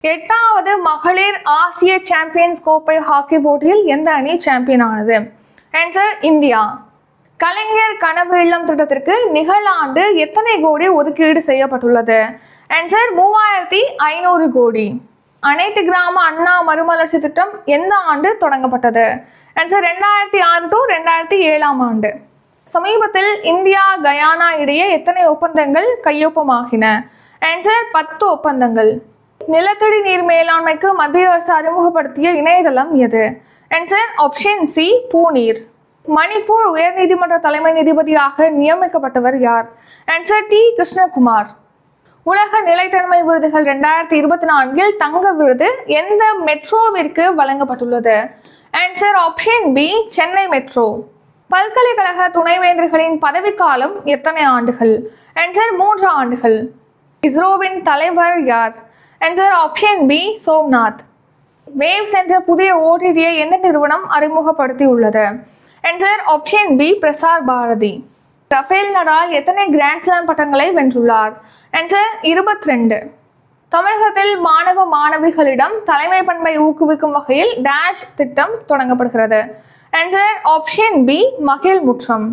8வது மகளிர் ஆசிய சாம்பியன்ஸ் கோப்பை ஹாக்கி போட்டியில் எந்த அணி சாம்பியன் ஆனது? Answer India. கலைஞர் கனவு இல்லம் திட்டத்திற்கு நிகழாண்டு எத்தனை கோடி ஒதுக்கீடு செய்யப்பட்டுள்ளது? ஆன்சர் 3500 கோடி. அனைத்து கிராம அண்ணா மறுமலர்ச்சி திட்டம் எந்த ஆண்டு தொடங்கப்பட்டது? ஆன்சர் 2006 to 2007 ஆண்டு. சமீபத்தில் இந்தியா கயானா இடையே எத்தனை ஒப்பந்தங்கள் கையொப்பமாகின? ஆன்சர் 10 ஒப்பந்தங்கள். நிலத்தடி நீர் மேலாண்மைக்கு மத்திய அரசு அறிமுகப்படுத்திய இணையதளம் எது? ஆன்சர் ஆப்ஷன் சி பூநீர். மணிப்பூர் உயர்நீதிமன்ற தலைமை நீதிபதியாக நியமிக்கப்பட்டவர் யார்? Answer D Krishnakumar. உலக நிலைத்தன்மை விருதுகள் 2024 தங்க விருது எந்த மெட்ரோவிற்கு வழங்கப்பட்டுள்ளது? Answer option B Chennai metro. பல்கலைக்கழக துணைவேந்தர்களின் பதவிக்காலம் எத்தனை ஆண்டுகள்? ஆன்சர் 3 ஆண்டுகள். இஸ்ரோவின் தலைவர் யார்? Answer option B Somnath. Waves என்ற புதிய ஓடிடியை எந்த நிறுவனம் அறிமுகப்படுத்தி உள்ளது? Answer option B Prasar Bharati. Rafael Nadal எத்தனை கிராண்ட்ஸ்லாம் பட்டங்களை வென்றுள்ளார்? ஆன்சர் 22. தமிழகத்தில் மாணவ மாணவிகளிடம் தலைமை பண்பை ஊக்குவிக்கும் வகையில் டேஷ் திட்டம் தொடங்கப்படுகிறது? ஆன்சர் ஆப்ஷன் பி மகிழ் முற்றம்.